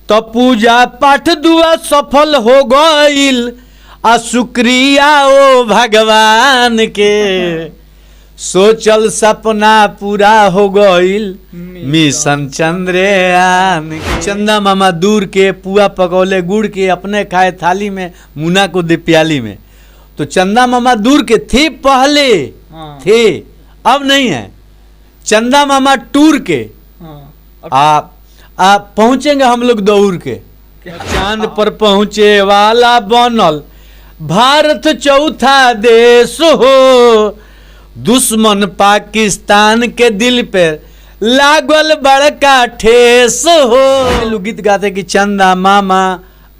तो पूजा पाठ दुआ सफल हो गईल आ शुक्रिया ओ भगवान के सोचल सपना पूरा हो गईल मिशन चंद्रयान के। चंदा मामा दूर के पुआ पकौले गुड़ के अपने खाए थाली में मुन्ना को दे प्याली में। तो चंदा मामा दूर के थे पहले थे अब नहीं है। चंदा मामा टूर के आप पहुंचेंगे हम लोग दौड़ के। चांद पर पहुंचे वाला बनल भारत चौथा देश हो दुश्मन पाकिस्तान के दिल पे लागल बड़का ठेस हो। लोग गीत गाते कि चंदा मामा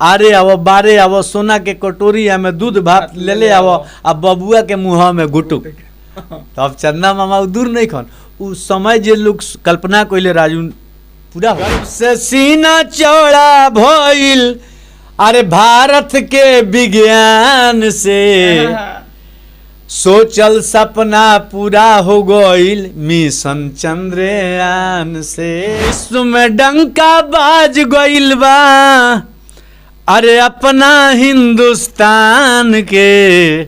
आरे आवो बारे आवो सोना के कटोरी में दूध भात ले ले आवो अब बबुआ के मुँह में गुटुक। तो अब चंदा मामा दूर नहीं खन उस समय जे लोग कल्पना कोइले राजू पूरा से सीना चौड़ा भइल अरे भारत के विज्ञान से सोचल सपना पूरा हो गईल मिशन चंद्रयान से। विश्व में डंका बाज गईल बा अरे अपना हिंदुस्तान के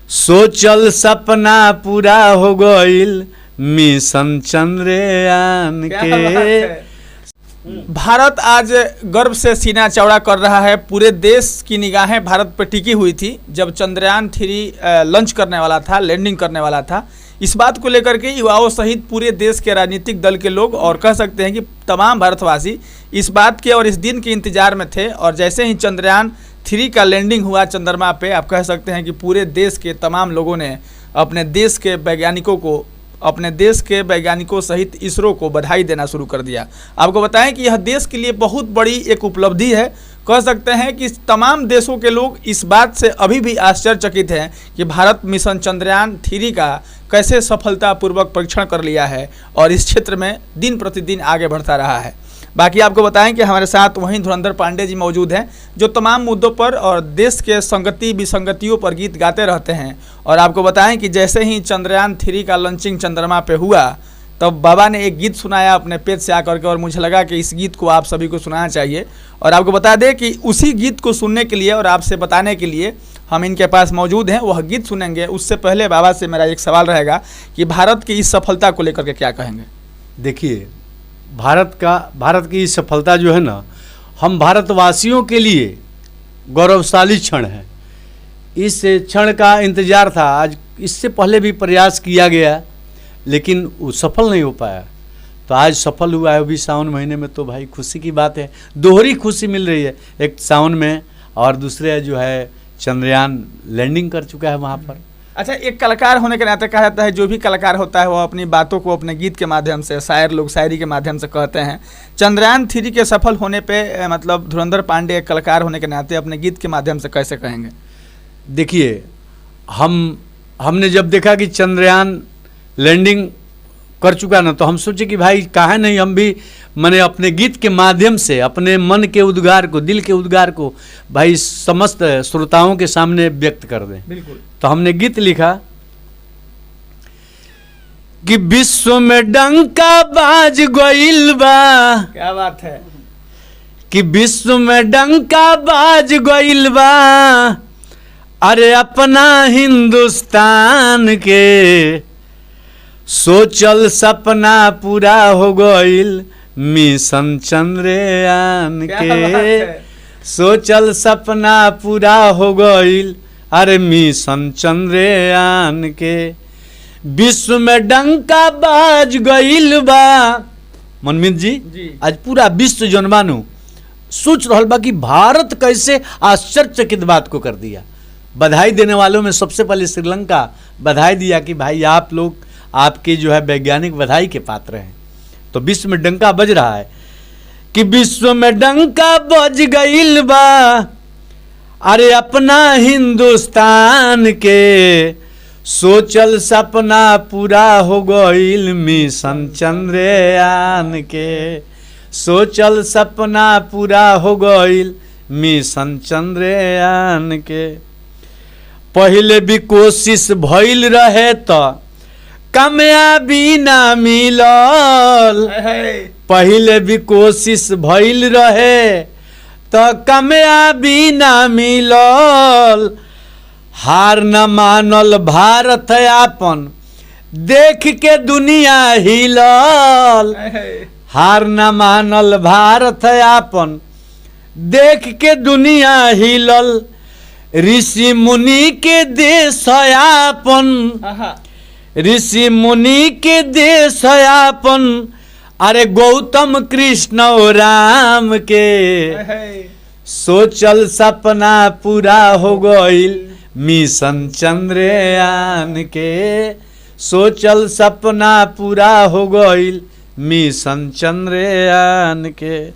सोचल सपना पूरा हो गईल मिशन चंद्रयान के। भारत आज गर्व से सीना चौड़ा कर रहा है। पूरे देश की निगाहें भारत पर टिकी हुई थी जब चंद्रयान 3 लॉन्च करने वाला था, लैंडिंग करने वाला था। इस बात को लेकर के युवाओं सहित पूरे देश के राजनीतिक दल के लोग और कह सकते हैं कि तमाम भारतवासी इस बात के और इस दिन के इंतजार में थे। और जैसे ही चंद्रयान 3 का लैंडिंग हुआ चंद्रमा पे, आप कह सकते हैं कि पूरे देश के तमाम लोगों ने अपने देश के वैज्ञानिकों सहित इसरो को बधाई देना शुरू कर दिया। आपको बताएं कि यह देश के लिए बहुत बड़ी एक उपलब्धि है। कह सकते हैं कि तमाम देशों के लोग इस बात से अभी भी आश्चर्यचकित हैं कि भारत मिशन चंद्रयान 3 का कैसे सफलतापूर्वक परीक्षण कर लिया है और इस क्षेत्र में दिन प्रतिदिन आगे बढ़ता रहा है। बाकी आपको बताएं कि हमारे साथ वहीं धुरंधर पांडे जी मौजूद हैं जो तमाम मुद्दों पर और देश के संगति विसंगतियों पर गीत गाते रहते हैं। और आपको बताएं कि जैसे ही चंद्रयान 3 का लॉन्चिंग चंद्रमा पे हुआ तब बाबा ने एक गीत सुनाया अपने पेज से आकर के और मुझे लगा कि इस गीत को आप सभी को सुनाना चाहिए। और आपको बता दें कि उसी गीत को सुनने के लिए और आपसे बताने के लिए हम इनके पास मौजूद हैं, वह गीत सुनेंगे। उससे पहले बाबा से मेरा एक सवाल रहेगा कि भारत की इस सफलता को लेकर के क्या कहेंगे। देखिए भारत की सफलता जो है ना, हम भारतवासियों के लिए गौरवशाली क्षण है। इस क्षण का इंतजार था। आज इससे पहले भी प्रयास किया गया लेकिन वो सफल नहीं हो पाया। तो आज सफल हुआ है अभी सावन महीने में, तो भाई खुशी की बात है। दोहरी खुशी मिल रही है, एक सावन में और दूसरे जो है चंद्रयान लैंडिंग कर चुका है वहाँ पर। अच्छा, एक कलाकार होने के नाते कहा जाता है जो भी कलाकार होता है वो अपनी बातों को अपने गीत के माध्यम से, शायर लोग शायरी के माध्यम से कहते हैं। चंद्रयान 3 के सफल होने पे मतलब धुरंधर पांडे एक कलाकार होने के नाते अपने गीत के माध्यम से कैसे कहेंगे। देखिए हमने जब देखा कि चंद्रयान लैंडिंग कर चुका ना, तो हम सोचे कि भाई काहे नहीं हम भी मैंने अपने गीत के माध्यम से अपने मन के उद्गार को, दिल के उद्गार को भाई समस्त श्रोताओं के सामने व्यक्त कर दें। बिल्कुल। तो हमने गीत लिखा कि विश्व में डंका बाज गईल बा। क्या बात है। कि विश्व में डंका बाज गईल बा अरे अपना हिंदुस्तान के सोचल सपना पूरा हो गईल मिशन चंद्रयान के। सोचल सपना पूरा हो गईल अरे मिशन चंद्रयान के। विश्व में डंका बाज गईल बा। मनमीत जी आज पूरा विश्व जौन मानू सोच रहल बा कि भारत कैसे आश्चर्यचकित बात को कर दिया। बधाई देने वालों में सबसे पहले श्रीलंका बधाई दिया कि भाई आप लोग, आपके जो है वैज्ञानिक बधाई के पात्र हैं। तो विश्व में डंका बज रहा है कि विश्व में डंका बज गईल बा अरे अपना हिंदुस्तान के सोचल सपना पूरा हो गईल मिशन चंद्रयान के। सोचल सपना पूरा हो गईल मिशन चंद्रयान के। पहले भी कोशिश भइल रहे तो कामयाबी ना मिलल। पहले भी कोशिश भइल रहे तो कामयाबी ना मिलल। हार न मानल भारत आपन देख के दुनिया हिलल। हार न मानल भारत आपन देख के दुनिया हिलल। ऋषि मुनि के देश आपन, ऋषि मुनि के देश आपन। अरे गौतम कृष्ण और राम के सोचल सपना पूरा हो गईल मिशन चंद्रयान के। सोचल सपना पूरा हो गईल मिशन चंद्रयान के।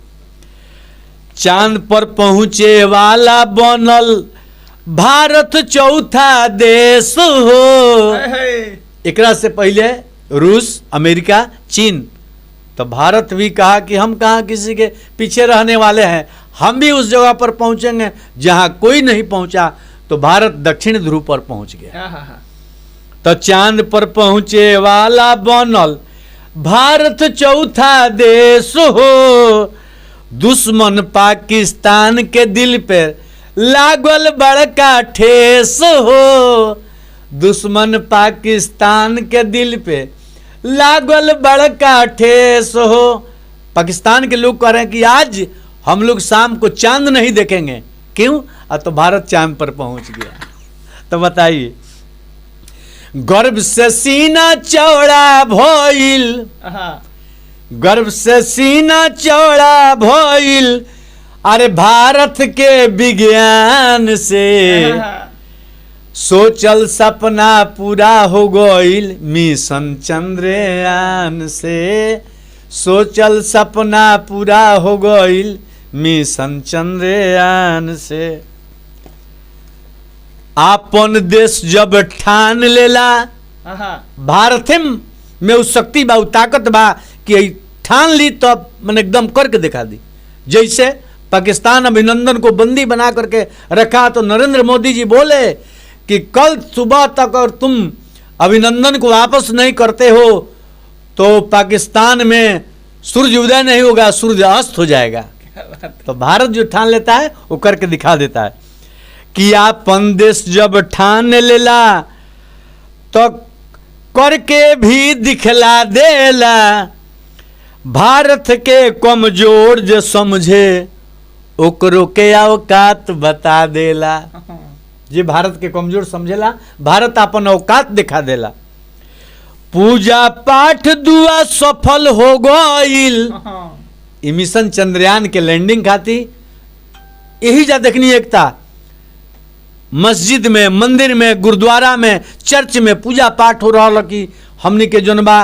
चांद पर पहुँचे वाला बनल भारत चौथा देश हो। एकरा से पहले रूस, अमेरिका, चीन, तो भारत भी कहा कि हम कहाँ किसी के पीछे रहने वाले हैं, हम भी उस जगह पर पहुंचेंगे जहां कोई नहीं पहुंचा। तो भारत दक्षिण ध्रुव पर पहुंच गया। तो चांद पर पहुंचे वाला बनल भारत चौथा देश हो। दुश्मन पाकिस्तान के दिल पे लागल बड़का ठेस हो। दुश्मन पाकिस्तान के दिल पे लागल बड़का ठेस हो। पाकिस्तान के लोग कह रहे हैं कि आज हम लोग शाम को चांद नहीं देखेंगे। क्यों? तो भारत चांद पर पहुंच गया। तो बताइए, गर्व से सीना चौड़ा भइल, गर्व से सीना चौड़ा भइल। अरे भारत के विज्ञान से सोचल सपना पूरा हो गईल मिशन चंद्रयान से। सोचल सपना पूरा हो गईल मिशन चंद्रयान से। आपन देश जब ठान लेला, भारत में उस शक्ति बा, ताकत बा कि ठान ली तो मैंने एकदम करके दिखा दी। जैसे पाकिस्तान अभिनंदन को बंदी बना करके रखा तो नरेंद्र मोदी जी बोले कि कल सुबह तक और तुम अभिनंदन को वापस नहीं करते हो तो पाकिस्तान में सूर्य उदय नहीं होगा, सूर्य अस्त हो जाएगा। तो भारत जो ठान लेता है वो करके दिखा देता है कि आपन देश जब ठान लेला तो करके भी दिखला देला। भारत के कमजोर जो समझे ओकरो के औकात बता देला। जी भारत के कमजोर समझेला, भारत अपन औकात दिखा देला। पूजा पाठ दुआ सफल हो गईल। मिशन चंद्रयान के लैंडिंग खाती यही जा देखनी एकता। मस्जिद में, मंदिर में, गुरुद्वारा में, चर्च में पूजा पाठ हो रहा कि हमनी के जनबा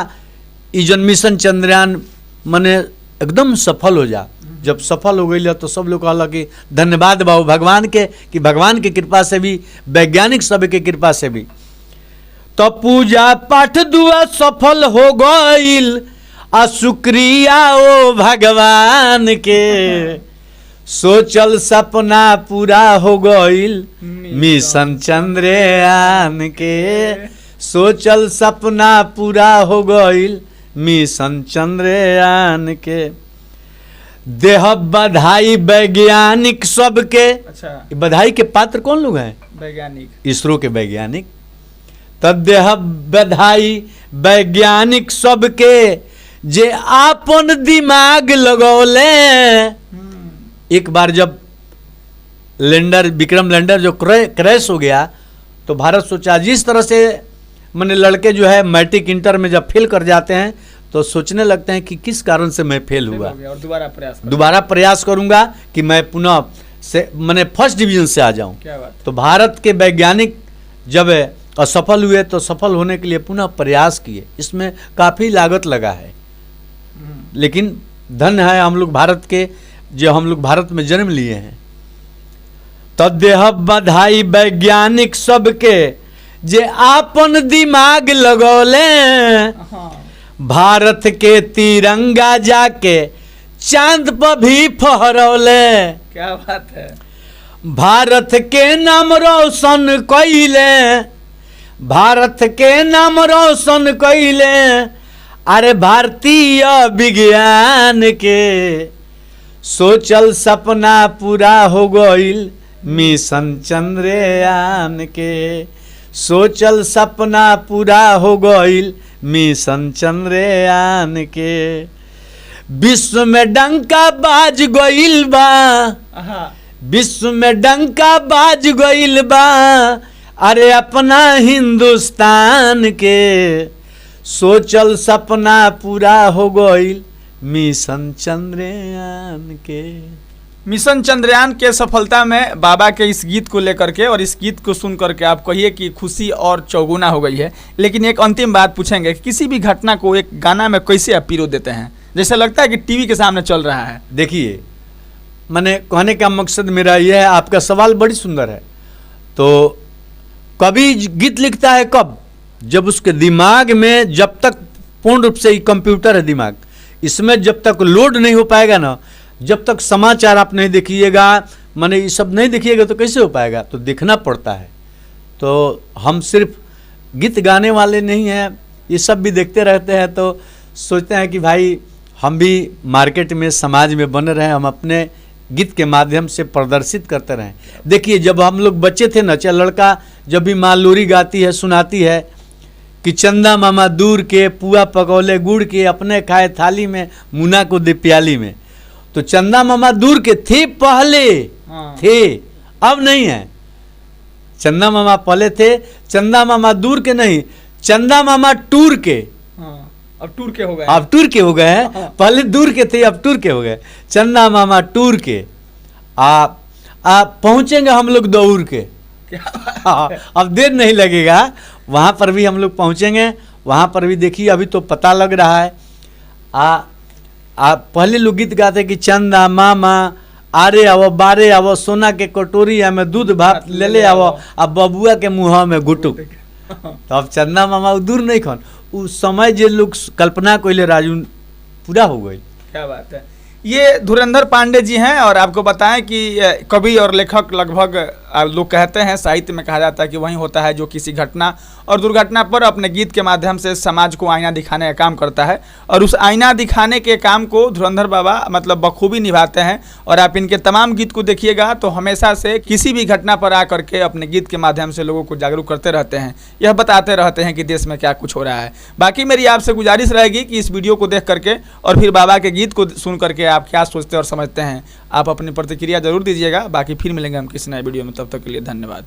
जन मिशन चंद्रयान मने एकदम सफल हो जा। जब सफल हो गई तो सब लोग कहला कि धन्यवाद बाबू भगवान के, कि भगवान की कृपा से भी, वैज्ञानिक सब के कृपा से भी। तो पूजा पाठ दुआ सफल हो गईल। आ शुक्रिया ओ भगवान के सोचल सपना पूरा हो गईल मिशन चंद्रयान के। सोचल सपना पूरा हो गईल मिशन चंद्रयान के। देह बधाई वैज्ञानिक सबके। अच्छा, बधाई के पात्र कौन लोग हैं? वैज्ञानिक, इसरो के वैज्ञानिक। तब देह बधाई वैज्ञानिक सबके जे आपन दिमाग लगौले। एक बार जब लैंडर, विक्रम लैंडर जो क्रैश हो गया तो भारत सोचा, जिस तरह से मैंने लड़के जो है मैट्रिक इंटर में जब फेल कर जाते हैं तो सोचने लगते हैं कि किस कारण से मैं फेल हुआ और दोबारा प्रयास करूंगा कि मैं पुनः से मैंने फर्स्ट डिवीजन से आ जाऊं। क्या बात। तो भारत के वैज्ञानिक जब असफल हुए तो सफल होने के लिए पुनः प्रयास किए। इसमें काफ़ी लागत लगा है, लेकिन धन्य है हम लोग भारत के, जो हम लोग भारत में जन्म लिए हैं। तो देह बधाई वैज्ञानिक सबके जे आपन दिमाग लगौले। भारत के तिरंगा जाके चांद पर भी फहरौले। क्या बात है। भारत के नाम रोशन कइले, भारत के नाम रोशन कइले। अरे भारतीय विज्ञान के सोचल सपना पूरा हो गईल, मिशन चंद्रयान के सोचल सपना पूरा हो गईल, मिशन चंद्रयान के। विश्व में डंका बाज गईल बा, विश्व में डंका बाज गईल बा, अरे अपना हिंदुस्तान के सोचल सपना पूरा हो गईल, मिशन चंद्रयान के। मिशन चंद्रयान के सफलता में बाबा के इस गीत को लेकर के और इस गीत को सुन करके आप कहिए कि खुशी और चौगुना हो गई है। लेकिन एक अंतिम बात पूछेंगे कि किसी भी घटना को एक गाना में कैसे आप पिरो देते हैं, जैसे लगता है कि टीवी के सामने चल रहा है। देखिए, मैंने कहने का मकसद मेरा यह है, आपका सवाल बड़ी सुंदर है। तो कवि गीत लिखता है कब? जब उसके दिमाग में, जब तक पूर्ण रूप से कंप्यूटर है दिमाग, इसमें जब तक लोड नहीं हो पाएगा ना, जब तक समाचार आप नहीं देखिएगा, माने ये सब नहीं देखिएगा तो कैसे हो पाएगा? तो देखना पड़ता है। तो हम सिर्फ गीत गाने वाले नहीं हैं, ये सब भी देखते रहते हैं। तो सोचते हैं कि भाई हम भी मार्केट में, समाज में बने रहें, हम अपने गीत के माध्यम से प्रदर्शित करते रहें। देखिए, जब हम लोग बच्चे थे ना, चाहे लड़का जब भी माँ लोरी गाती है, सुनाती है कि चंदा मामा दूर के पुआ पकौले गुड़ के, अपने खाए थाली में मुन्ना को दे प्याली में। तो चंदा मामा दूर के थे पहले, थे, अब नहीं है। चंदा मामा पहले थे, चंदा मामा दूर के नहीं, चंदा मामा टूर के, अब टूर के हो गए, अब टूर के हो गए हैं। पहले दूर के थे, अब टूर के हो गए। चंदा मामा टूर के आप पहुंचेंगे हम लोग दौड़ के। अब देर नहीं लगेगा, वहां पर भी हम लोग पहुंचेंगे। वहां पर भी देखिए, अभी तो पता लग रहा है। पहले लोग गीत गाते कि चंदा मामा आरे आवो, बारे आवो, सोना के कटोरी में दूध भात ले ले आवो, अब बबुआ के मुँह में गुटुक। तो अब चंदा मामा दूर नहीं खन, उस समय जो लोग कल्पना कोइले राजू पूरा हो गई। क्या बात है। ये धुरंधर पांडे जी हैं और आपको बताएं कि कवि और लेखक लगभग लोग कहते हैं, साहित्य में कहा जाता है कि वही होता है जो किसी घटना और दुर्घटना पर अपने गीत के माध्यम से समाज को आईना दिखाने का काम करता है। और उस आईना दिखाने के काम को धुरंधर बाबा मतलब बखूबी निभाते हैं। और आप इनके तमाम गीत को देखिएगा तो हमेशा से किसी भी घटना पर आकर के अपने गीत के माध्यम से लोगों को जागरूक करते रहते हैं, यह बताते रहते हैं कि देश में क्या कुछ हो रहा है। बाकी मेरी आपसे गुजारिश रहेगी कि इस वीडियो को देख करके और फिर बाबा के गीत को सुन करके आप क्या सोचते और समझते हैं, आप अपनी प्रतिक्रिया जरूर दीजिएगा। बाकी फिर मिलेंगे हम किसी नए वीडियो में, तब तक के लिए धन्यवाद।